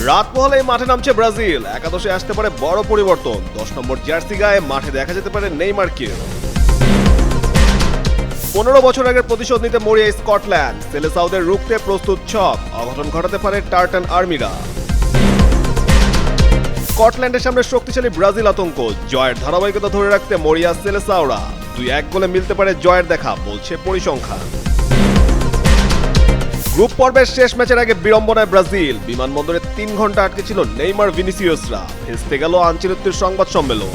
রাত পোহালেই মাঠে নামছে ব্রাজিল। একাদশে আসতে পারে বড় পরিবর্তন। 10 নম্বর জার্সি গায়ে মাঠে দেখা যেতে পারে নেইমারকে। 15 বছর আগের প্রতিশোধ নিতে মরিয়া স্কটল্যান্ড। সেলেসাওদের রুখতে প্রস্তুত ছক। অঘটন ঘটাতে পারে টার্টান আর্মিরা। স্কটল্যান্ডের সামনে শক্তিশালী ব্রাজিল আতঙ্ক। জয়ের ধারাবাহিকতা ধরে রাখতে মরিয়া সেলেসাওরা। 2-1 গোলে মিলতে পারে জয়ের দেখা, বলছে পরিসংখ্যান। গ্রুপ পর্বের শেষ ম্যাচের আগে বিড়ম্বনায় ব্রাজিল। বিমানবন্দরে 3 ঘন্টা আটকে ছিল নেইমার ভিনিসিয়াসরা। ভেস্তে গেল আনচেলত্তির সংবাদ সম্মেলন।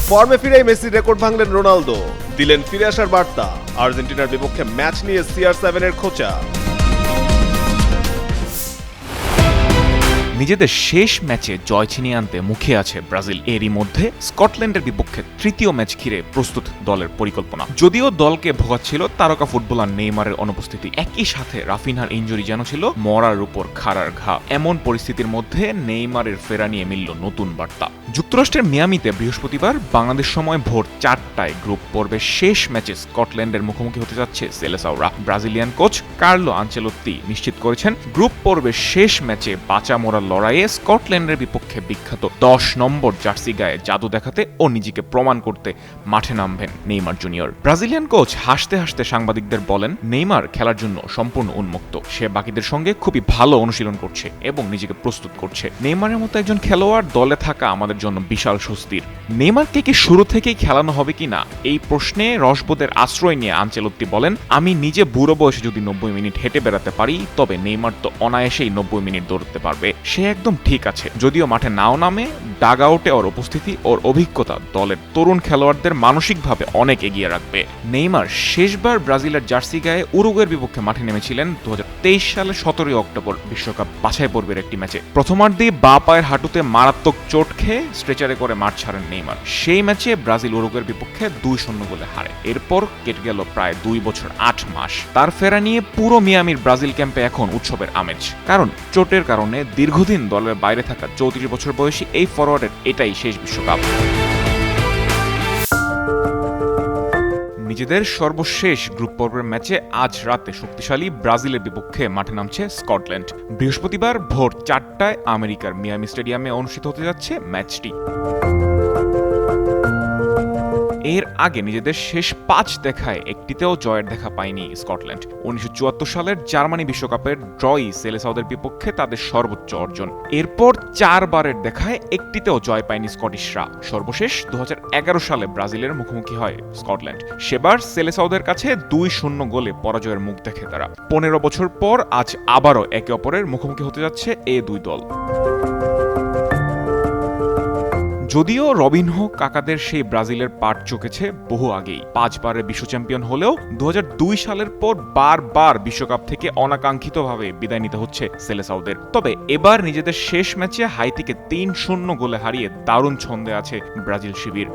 ফর্মে ফিরেই মেসির রেকর্ড ভাঙলেন রোনালদো। দিলেন ফিরে আসার বার্তা। আর্জেন্টিনার বিপক্ষে ম্যাচ নিয়ে CR7 এর খোঁচা। নিজেদের শেষ ম্যাচে জয় ছিনিয়ে আনতে মুখে আছে ব্রাজিল। এরই মধ্যে স্কটল্যান্ডের বিপক্ষে তৃতীয় ম্যাচ ঘিরে প্রস্তুত দলের পরিকল্পনা। যদিও দলকে ভোগাচ্ছিল তারকা ফুটবলার নেইমারের অনুপস্থিতি, একই সাথে রাফিনহার ইনজুরি যেন ছিল মরার উপর খাড়ার ঘা। এমন পরিস্থিতির মধ্যে নেইমারের ফেরা নিয়ে মিলল নতুন বার্তা। যুক্তরাষ্ট্রের মিয়ামিতে বৃহস্পতিবার বাংলাদেশ সময় ভোর 4টায় গ্রুপ পর্বের শেষ ম্যাচে স্কটল্যান্ডের মুখোমুখি হতে যাচ্ছে সেলেসাওরা। ব্রাজিলিয়ান কোচ কার্লো আনচেলত্তি নিশ্চিত করেছেন, গ্রুপ পর্বের শেষ ম্যাচে বাঁচা মরার লড়াইয়ে স্কটল্যান্ডের বিপক্ষে বিখ্যাত 10 নম্বর জার্সি গায়ে জাদু দেখাতে ও নিজেকে প্রমাণ করতে মাঠে নামবেন নেইমার জুনিয়র। ব্রাজিলিয়ান কোচ হাসতে হাসতে সাংবাদিকদের বলেন, নেইমার খেলার জন্য সম্পূর্ণ উন্মুক্ত। সে বাকিদের সঙ্গে খুবই ভালো অনুশীলন করছে এবং নিজেকে প্রস্তুত করছে। নেইমারের মতো একজন খেলোয়াড় দলে থাকা আমাদের জন্য বিশাল স্বস্তির। নেইমারকে কি শুরু থেকেই খেলানো হবে কিনা এই প্রশ্নে রসবোধের আশ্রয় নিয়ে আনচেলত্তি বলেন, আমি নিজে বুড়ো বয়সে যদি 90 মিনিট হেঁটে বেড়াতে পারি, তবে নেইমার তো অনায়াসেই 90 মিনিট দৌড়তে পারবে। সে একদম ঠিক আছে। যদিও মাঠে নাও নামে, ডাগ আউটে ওর উপস্থিতি, ওর অভিজ্ঞতা দলের তরুণ খেলোয়াড়দের মানসিকভাবে অনেক এগিয়ে রাখবে। নেইমার শেষবার ব্রাজিলের জার্সি গায়ে উরুগুয়ের বিপক্ষে মাঠে নেমেছিলেন 2023 সালের 17 অক্টোবর বিশ্বকাপ বাছাই পর্বের একটি ম্যাচে। প্রথমার্ধে বাঁ পায়ের হাঁটুতে মারাত্মক চোট খেয়ে স্ট্রেচারে করে মাঠ ছাড়েন নেইমার। সেই ম্যাচে ব্রাজিল উরুগুয়ের বিপক্ষে 2-0 গোলে হারে। এরপর কেটে গেল প্রায় 2 বছর 8 মাস। তার ফেরা নিয়ে পুরো মিয়ামির ব্রাজিল ক্যাম্পে এখন উৎসবের আমেজ। কারণ চোটের কারণে দীর্ঘদিন দলের বাইরে থাকা 34 বছর বয়সী এই ফরওয়ার্ডের এটাই শেষ বিশ্বকাপ। নিজেদের সর্বশেষ গ্রুপ পর্বের ম্যাচে আজ রাতে শক্তিশালী ব্রাজিলের বিপক্ষে মাঠে নামছে স্কটল্যান্ড। বৃহস্পতিবার ভোর 4টায় আমেরিকার মিয়ামি স্টেডিয়ামে অনুষ্ঠিত হতে যাচ্ছে ম্যাচটি। এর আগে নিজেদের শেষ 5 দেখায় একটিতেও জয়ের দেখা পায়নি স্কটল্যান্ড। 1974 সালের জার্মানি বিশ্বকাপের ড্রই সেলেসাওদের বিপক্ষে তাদের সর্বোচ্চ অর্জন। এরপর 4 বারের দেখায় একটিতেও জয় পায়নি স্কটিশরা। সর্বশেষ 2011 সালে ব্রাজিলের মুখোমুখি হয় স্কটল্যান্ড। সেবার সেলেসাওদের কাছে 2-0 গোলে পরাজয়ের মুখ দেখে তারা। 15 বছর পর আজ আবারও একে অপরের মুখোমুখি হতে যাচ্ছে এই দুই দল। যদিও রবিনহো কাকাদের সেই ব্রাজিলের পাট চুকেছে বহু আগেই। 5 বারের বিশ্ব চ্যাম্পিয়ন হলেও 2002 সালের পর বারবার বিশ্বকাপ থেকে অনাকাঙ্ক্ষিতভাবে বিদায় নিতে হচ্ছে সেলেসাওদের। তবে এবার নিজেদের শেষ ম্যাচে হাইতিকে 3-0 গোলে হারিয়ে দারুণ ছন্দে আছে ব্রাজিল শিবির।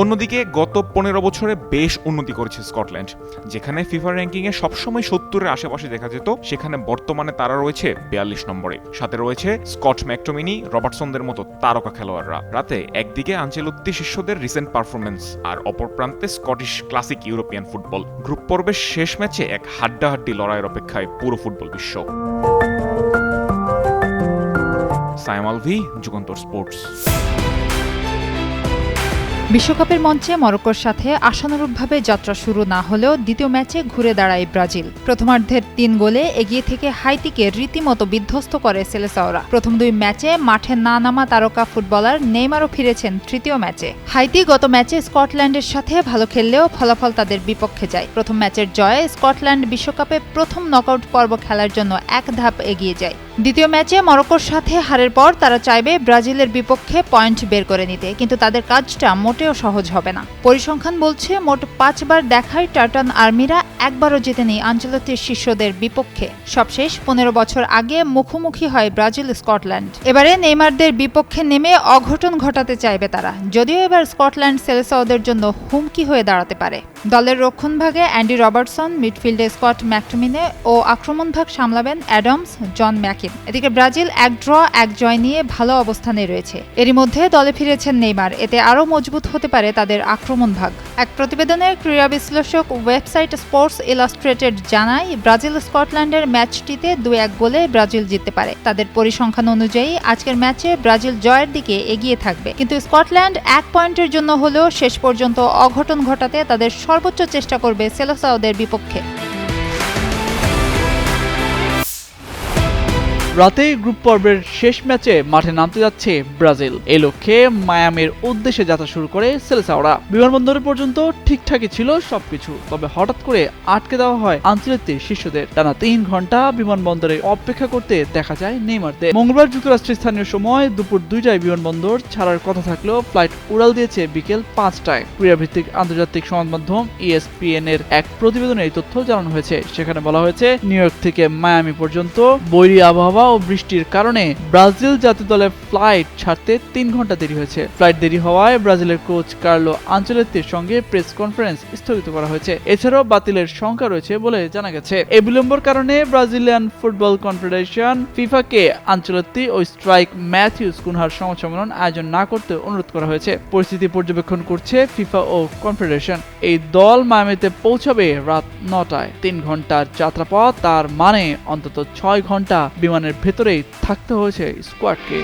অন্যদিকে গত 15 বছরে বেশ উন্নতি করেছে স্কটল্যান্ড। যেখানে ফিফা র্যাঙ্কিংয়ে সবসময় 70-এর আশেপাশে দেখা যেত, সেখানে বর্তমানে তারা রয়েছে 42 নম্বরে। সাথে রয়েছে স্কট ম্যাকটোমিনি, রবার্টসনদের মতো তারকা খেলোয়াড়রা। রাতে একদিকে আনচেলত্তি শিষ্যদের রিসেন্ট পারফরমেন্স, আর অপর প্রান্তে Scottish classic European football. Group পর্বের শেষ ম্যাচে এক হাড্ডাহাড্ডি লড়াইয়ের অপেক্ষায় পুরো ফুটবল বিশ্ব। সাইম আলভি, যুগান্তর স্পোর্টস। বিশ্বকাপের মঞ্চে মরক্কোর সাথে আশানুরূপভাবে যাত্রা শুরু না হলেও দ্বিতীয় ম্যাচে ঘুরে দাঁড়ায় ব্রাজিল। প্রথমার্ধের 3 গোলে এগিয়ে থেকে হাইতিকে রীতিমতো বিধ্বস্ত করে সেলেসাওরা। প্রথম 2 ম্যাচে মাঠে না নামা তারকা ফুটবলার নেইমারও ফিরেছেন তৃতীয় ম্যাচে। হাইতি গত ম্যাচে স্কটল্যান্ডের সাথে ভালো খেললেও ফলাফল তাদের বিপক্ষে যায়। প্রথম ম্যাচের জয়ে স্কটল্যান্ড বিশ্বকাপে প্রথম নকআউট পর্ব খেলার জন্য এক ধাপ এগিয়ে যায়। দ্বিতীয় ম্যাচে মরক্কোর সাথে হারের পর তারা চাইবে ব্রাজিলের বিপক্ষে পয়েন্ট বের করে নিতে, কিন্তু তাদের কাজটা মোটেও সহজ হবে না। পরিসংখ্যান বলছে মোট 5 বার দেখায় টার্টান আর্মিরা একবারও জেতেনি আনচেলত্তির শিষ্যদের বিপক্ষে। সবশেষ 15 বছর আগে মুখোমুখি হয় ব্রাজিল স্কটল্যান্ড। এবারে নেইমারদের বিপক্ষে নেমে অঘটন ঘটাতে চাইবে তারা। যদিও এবার স্কটল্যান্ড সেলেসাওদের জন্য হুমকি হয়ে দাঁড়াতে পারে। দলের রক্ষণভাগে অ্যান্ডি রবার্টসন, মিডফিল্ডে স্কট ম্যাকটোমিনে ও আক্রমণভাগ সামলাবেন অ্যাডামস, জন ম্যাকি মার্কিন। এদিকে ব্রাজিল 1 ড্র 1 জয় নিয়ে ভালো অবস্থানে রয়েছে। এরই মধ্যে দলে ফিরেছেন নেইমার, এতে আরও মজবুত হতে পারে তাদের আক্রমণ ভাগ। এক প্রতিবেদনে ক্রীড়া বিশ্লেষক ওয়েবসাইট স্পোর্টস ইলাস্ট্রেটেড জানায়, ব্রাজিল স্কটল্যান্ডের ম্যাচটিতে 2-1 গোলে ব্রাজিল জিততে পারে। তাদের পরিসংখ্যান অনুযায়ী আজকের ম্যাচে ব্রাজিল জয়ের দিকে এগিয়ে থাকবে, কিন্তু স্কটল্যান্ড 1 পয়েন্টের জন্য হলেও শেষ পর্যন্ত অঘটন ঘটাতে তাদের সর্বোচ্চ চেষ্টা করবে সেলেসাওদের বিপক্ষে। রাতে গ্রুপ পর্বের শেষ ম্যাচে মাঠে নামতে যাচ্ছে ব্রাজিল। এই লক্ষ্যে মায়ামির উদ্দেশ্যে যাত্রা শুরু করে সেলেসাওরা। বিমানবন্দর পর্যন্ত ঠিকঠাকই ছিল সবকিছু, তবে হঠাৎ করে আটকে দেওয়া হয় আঞ্চলিক শিষ্যদের। টানা 3 ঘন্টা বিমানবন্দরে অপেক্ষা করতে দেখা যায় নেইমারদের। মঙ্গলবার যুক্তরাষ্ট্রের স্থানীয় সময় দুপুর 2টায় বিমানবন্দর ছাড়ার কথা থাকলেও ফ্লাইট উড়াল দিয়েছে বিকেল 5টায়। ক্রীড়াভিত্তিক আন্তর্জাতিক সংবাদ মাধ্যম ESPN এর এক প্রতিবেদনে এই তথ্য জানানো হয়েছে। সেখানে বলা হয়েছে, নিউ ইয়র্ক থেকে মায়ামি পর্যন্ত বৈরী আবহাওয়া ও বৃষ্টির কারণে ব্রাজিল জাতীয় দলের ফ্লাইট ছাড়তে 3 ঘন্টা দেরি হয়েছে। ফ্লাইট দেরি হওয়ায় ব্রাজিলের কোচ কার্লো আনচেলত্তির সঙ্গে প্রেস কনফারেন্স স্থগিত করা হয়েছে। এছাড়াও বাতিলের শঙ্কা রয়েছে বলে জানা গেছে। এই বিলম্বর কারণে ব্রাজিলিয়ান ফুটবল কনফেডারেশন ফিফাকে আনচেলত্তি ও স্ট্রাইক ম্যাথিউস কুনহার সংবাদ সম্মেলন আয়োজন না করতে অনুরোধ করা হয়েছে। পরিস্থিতি পর্যবেক্ষণ করছে ফিফা ও কনফেডারেশন। এই দল মায়ামিতে পৌঁছাবে রাত 9টায়। 3 ঘন্টার যাত্রাপথ, তার মানে অন্তত 6 ঘন্টা বিমানের ভেতরেই থাকতে হয়েছে স্কোয়াডকে।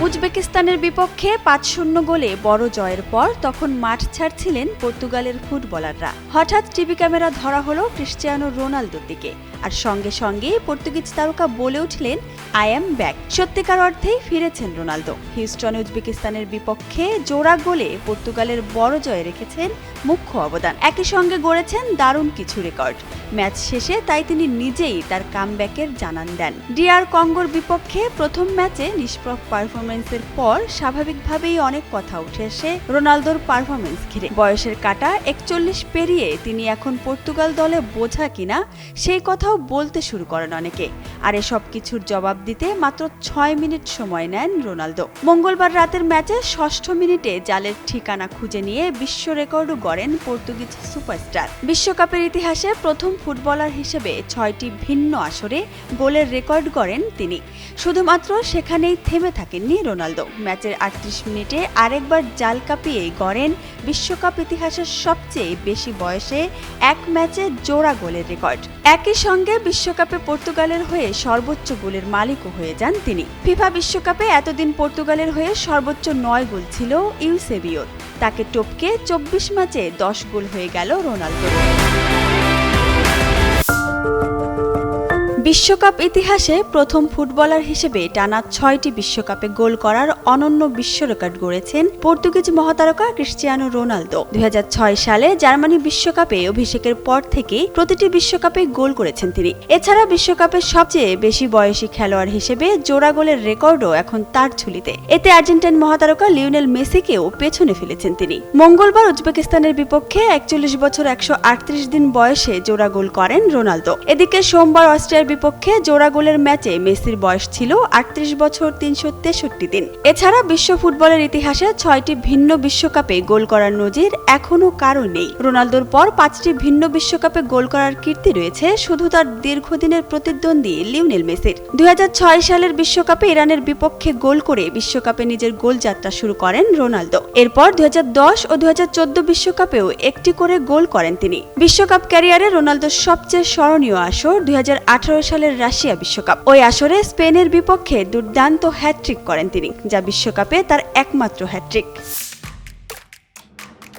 উজবেকিস্তানের বিপক্ষে 5-0 গোলে বড় জয়ের পর তখন মাঠ ছাড়ছিলেন পর্তুগালের ফুটবলাররা। হঠাৎ টিভি ক্যামেরা ধরা হলো ক্রিস্টিয়ানো রোনালদোর দিকে, আর সঙ্গে সঙ্গে পর্তুগিজ তারকা বলে উঠলেন, আই অ্যাম ব্যাক। সত্যিকার অর্থেই ফিরেছেন রোনালদো। হিউস্টনে উজবেকিস্তানের বিপক্ষে জোড়া গোলে পর্তুগালের বড় জয়ে রেখেছেন মুখ্য অবদান। একই সঙ্গে গড়েছেন দারুণ কিছু রেকর্ড। ম্যাচ শেষে তাই তিনি নিজেই তার কামব্যাকের জানান দেন। ডিআর কঙ্গোর বিপক্ষে প্রথম ম্যাচে নিষ্প্রভ পারফরমেন্সের পর স্বাভাবিকভাবেই অনেক কথা উঠে আসে রোনালদোর পারফরমেন্স ঘিরে। বয়সের কাঁটা 41 পেরিয়ে তিনি এখন পর্তুগাল দলে বোঝা কিনা সেই কথাও বলতে শুরু করেন অনেকে। আর এসব কিছুর জবাব দিতে মাত্র 6 মিনিট সময় নেন রোনালদো। মঙ্গলবার রাতের ম্যাচে 6ষ্ঠ মিনিটে জালের ঠিকানা খুঁজে নিয়ে বিশ্ব রেকর্ডও গড়েন পর্তুগিজ সুপারস্টার। বিশ্বকাপের ইতিহাসে প্রথম ফুটবলার হিসেবে 6টি ভিন্ন আসরে গোলের রেকর্ড গড়েন তিনি। শুধুমাত্র সেখানেই থেমে থাকেননি রোনালদো। ম্যাচের 38 মিনিটে আরেকবার জাল কাঁপিয়ে গড়েন বিশ্বকাপ ইতিহাসের সবচেয়ে বেশি বয়সে এক ম্যাচে জোড়া গোলের রেকর্ড। একই সঙ্গে বিশ্বকাপে পর্তুগালের হয়ে সর্বোচ্চ গোলের মালিকও হয়ে যান তিনি। ফিফা বিশ্বকাপে এতদিন পর্তুগালের হয়ে সর্বোচ্চ 9 গোল ছিল ইউসেবিওর। তাকে টপকে 24 ম্যাচে 10 গোল হয়ে গেল রোনালদো। বিশ্বকাপ ইতিহাসে প্রথম ফুটবলার হিসেবে টানা 6টি বিশ্বকাপে গোল করার অনন্য বিশ্ব রেকর্ড গড়েছেন পর্তুগিজ মহাতারকা ক্রিস্টিয়ানো রোনালদো। 2006 সালে জার্মানি বিশ্বকাপে অভিষেকের পর থেকে প্রতিটি বিশ্বকাপে গোল করেছেন তিনি। এছাড়া বিশ্বকাপের সবচেয়ে বেশি বয়সী খেলোয়াড় হিসেবে জোড়া গোলের রেকর্ডও এখন তার ঝুলিতে। এতে আর্জেন্টাইন মহাতারকা লিওনেল মেসিকেও পেছনে ফেলেছেন তিনি। মঙ্গলবার উজবেকিস্তানের বিপক্ষে 41 বছর 138 দিন বয়সে জোড়া গোল করেন রোনালদো। এদিকে সোমবার অস্ট্রিয়ার বিপক্ষে জোড়া গোলের ম্যাচে মেসির বয়স ছিল 38 বছর 363 দিন। এছাড়া বিশ্ব ফুটবলের ইতিহাসে 6টি ভিন্ন বিশ্বকাপে গোল করার নজির এখনো কারো নেই। রোনালদোর পর 5টি ভিন্ন বিশ্বকাপে গোল করার কীর্তি রয়েছে শুধু তার দীর্ঘদিনের প্রতিদ্বন্দ্বী লিওনেল মেসির। 2006 সালের বিশ্বকাপে ইরানের বিপক্ষে গোল করে বিশ্বকাপে নিজের গোল যাত্রা শুরু করেন রোনালদো। এরপর 2010 ও 2014 বিশ্বকাপেও একটি করে গোল করেন তিনি। বিশ্বকাপ ক্যারিয়ারে রোনালদোর সবচেয়ে স্মরণীয় আসর 2018 সালের রাশিয়া বিশ্বকাপ। ওই আসরে স্পেনের বিপক্ষে দুর্দান্ত হ্যাটট্রিক করেন তিনি, যা বিশ্বকাপে তার একমাত্র হ্যাটট্রিক।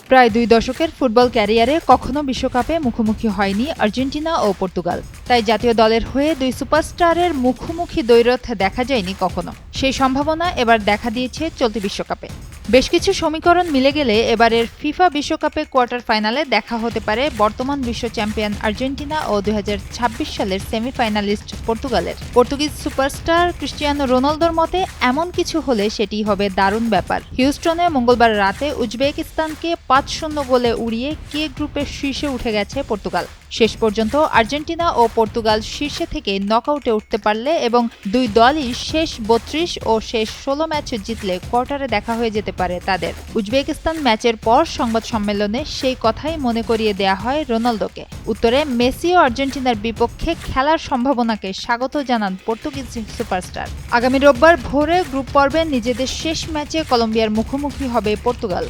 প্রায় 2 দশকের ফুটবল ক্যারিয়ারে কখনো বিশ্বকাপে মুখোমুখি হয়নি আর্জেন্টিনা ও পর্তুগাল। তাই জাতীয় দলের হয়ে 2 সুপারস্টারের মুখোমুখি দ্বৈরথ দেখা যায়নি কখনো। সেই সম্ভাবনা এবার দেখা দিয়েছে চলতি বিশ্বকাপে। বেশ কিছু সমীকরণ মিলে গেলে এবারের ফিফা বিশ্বকাপে কোয়ার্টার ফাইনালে দেখা হতে পারে বর্তমান বিশ্ব চ্যাম্পিয়ন আর্জেন্টিনা ও 2026 সালের সেমিফাইনালিস্ট পর্তুগালের। পর্তুগিজ সুপারস্টার ক্রিস্টিয়ানো রোনালদোর মতে এমন কিছু হলে সেটি হবে দারুণ ব্যাপার। হিউস্টনে মঙ্গলবার রাতে উজবেকিস্তানকে 5-0 গোলে উড়িয়ে কে গ্রুপের শীর্ষে উঠে গেছে পর্তুগাল। শেষ পর্যন্ত আর্জেন্টিনা ও পর্তুগাল শীর্ষে থেকে নকআউটে উঠতে পারলে এবং 2 দলই শেষ 32 ও শেষ 16 ম্যাচ জিতলে কোয়ার্টারে দেখা হয়ে যেতে পারে তাদের। উজবেকিস্তান ম্যাচের পর সংবাদ সম্মেলনে সেই কথাই মনে করিয়ে দেয়া হয় রোনালদোকে। উত্তরে মেসি ও আর্জেন্টিনার বিপক্ষে খেলার সম্ভাবনাকে স্বাগত জানান পর্তুগিজ সুপারস্টার। আগামী রোববার ভোরে গ্রুপ পর্বে নিজেদের শেষ ম্যাচে কলম্বিয়ার মুখোমুখি হবে পর্তুগাল।